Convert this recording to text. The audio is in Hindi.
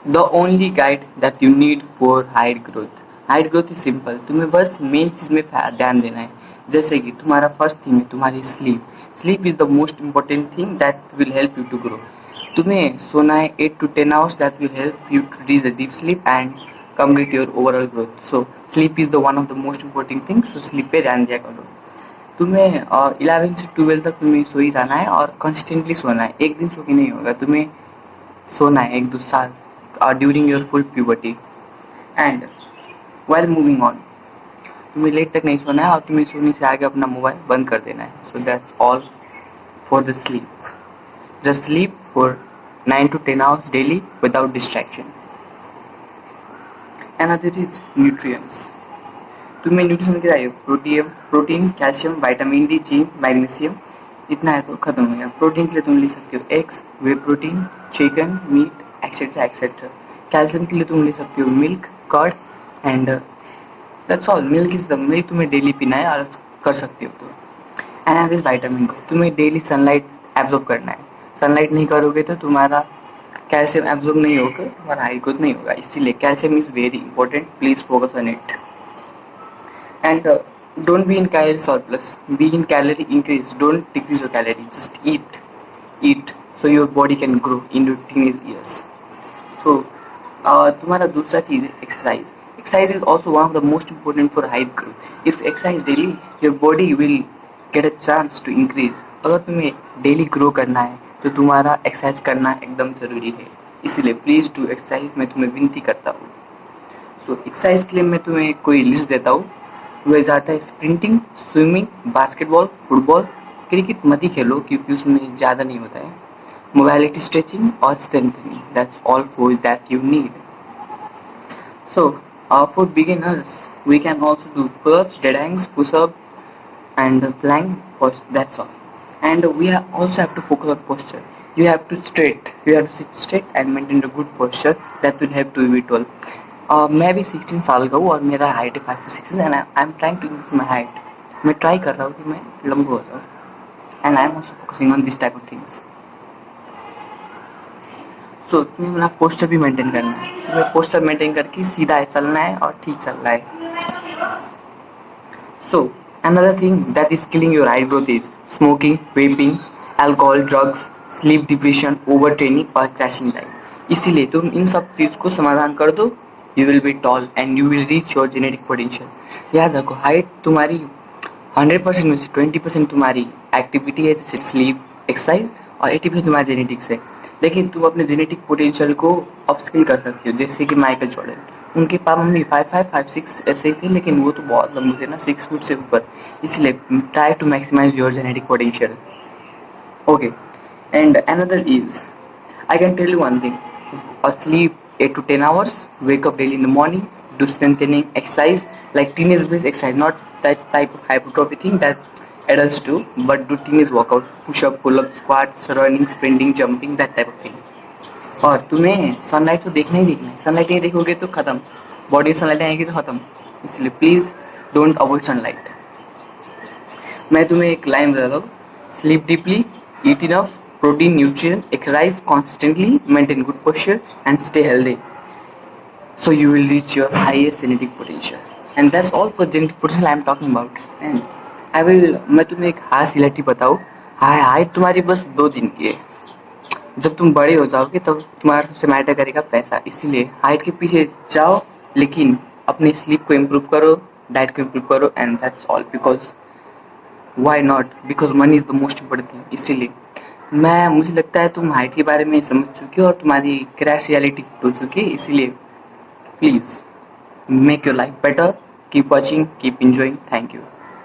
The only guide that you need for height growth. Height growth is simple, तुम्हें बस मेन चीज में ध्यान देना है। जैसे कि तुम्हारा फर्स्ट थिंग है तुम्हारी sleep. Sleep is the most important thing that will help you to grow. तुम्हें सोना है 8 to 10 hours, that will help you to reach a deep sleep and complete your overall growth. So sleep is the one of the most important things. So sleep पे ध्यान दिया करो। तुम्हें 11 से 12 तक तुम्हें सो ही जाना है और कंस्टेंटली सोना है। एक दिन सो के नहीं होगा, तुम्हें सोना है 1-2 साल during your full puberty. And while moving on, तुम्हें लेट तक नहीं सोना है और तुम्हें सोने से आगे अपना मोबाइल बंद कर देना है। So that's all for the sleep. Just sleep for 9 to 10 hours daily without distraction. Another is nutrients. तुम्हें न्यूट्रिशन क्या चाहिए? Protein, calcium, vitamin D, zinc, magnesium, इतना है तो खत्म हो गया। प्रोटीन के लिए तुम ले सकते हो eggs, whey protein, chicken, meat, etcetera etcetera. Calcium के लिए तुम ले सकते हो milk, curd and that's all. Milk is the milk तुम्हें डेली पीना है और कर सकते हो तो। एंड दिस विटामिन डी, तुम्हें डेली सनलाइट एब्जॉर्ब करना है। सनलाइट नहीं करोगे तो तुम्हारा कैल्शियम एब्जॉर्ब नहीं होगा, तुम्हारा हाई ग्रोथ नहीं होगा। इसीलिए calcium is very important, please focus on it. And don't be in calorie surplus, be in calorie increase, don't decrease your calorie, just eat so your body can grow in your teenage years. So तुम्हारा दूसरा चीज़ है exercise. Exercise is also one of the most important for height growth. If exercise daily your body will get a chance to increase. अगर तुम्हें डेली ग्रो करना है तो तुम्हारा एक्सरसाइज करना एकदम ज़रूरी है। इसीलिए प्लीज़ डू एक्सरसाइज, मैं तुम्हें विनती करता हूँ। सो एक्सरसाइज के लिए मैं तुम्हें कोई लिस्ट देता हूँ। वह जाता है sprinting, swimming, basketball, football. Cricket मत ही खेलो क्योंकि उसमें ज़्यादा नहीं होता है। मोबाइलिटी, स्ट्रेचिंग और strengthening, that's all for that you need. So for beginners we can also do pull-ups, dead hangs, push-up and plank, that's all. And we also have to focus on posture. You have to sit straight and maintain a good posture, that will help to be tall. मैं भी 16 साल का हूँ और मेरा हाइट है 5'6" and I am trying to increase my height. मैं ट्राई कर रहा हूँ कि मैं लंबा हो जाऊँ and I am also focusing on this type of things. So तुम्हें अपना पोस्चर भी मेंटेन करना है। तुम्हें पोस्चर मेंटेन करके सीधा चलना है और ठीक चलना है। सो another thing that is killing your height growth is smoking, vaping, alcohol, drugs, sleep deprivation, overtraining और crashing diet। इसीलिए तुम इन सब चीज़ को समाधान कर दो, you will be tall and you will reach your genetic potential। याद रखो, हाइट तुम्हारी 100% में से 20% तुम्हारी एक्टिविटी है, जैसे स्लीप, एक्सरसाइज, और 80% तुम्हारा जेनेटिक्स है। लेकिन तुम अपने जेनेटिक पोटेंशियल को अपस्किल कर सकते हो, जैसे कि माइकल जॉर्डन। उनके पापा मम्मी 5'5", 5'6" ऐसे ही थे, लेकिन वो तो बहुत लंबे थे ना, 6 फुट से ऊपर। इसलिए try to maximise your genetic potential. Okay, and another is I can tell you one thing, sleep 8 to 10 hours, wake up daily in the morning, do strengthening exercise like teenage based exercise, not that type of hypertrophy thing that adults do, but do teenage workout, push up, pull up, squats, running, sprinting, jumping, that type of thing. और तुम्हें सनलाइट तो देखना ही देखना है, सनलाइट नहीं देखोगे तो खत्म, बॉडी सनलाइट आएगी तो खत्म। इसलिए प्लीज डोंट अवॉइड सनलाइट। मैं तुम्हें एक लाइन बताता हूँ, sleep deeply, eat enough, protein, nutrient, exercise consistently, maintain good posture and stay healthy, so you will reach your highest genetic potential. And that's all for genetic potential I am talking about. And मैं तुम्हें एक हास रिलेटिव बताऊँ। हाइट तुम्हारी बस 2 दिन की है, जब तुम बड़े हो जाओगे तब तुम्हारा सबसे मैटर करेगा पैसा। इसीलिए हाइट के पीछे जाओ, लेकिन अपनी स्लीप को इम्प्रूव करो, डाइट को इम्प्रूव करो, and that's all. Because why not, because money is the most important thing. इसीलिए मुझे लगता है तुम हाइट के बारे में समझ चुके हो और तुम्हारी क्रैश रियलिटी हो चुकी है। इसीलिए please make your life better, keep watching, keep enjoying, thank you.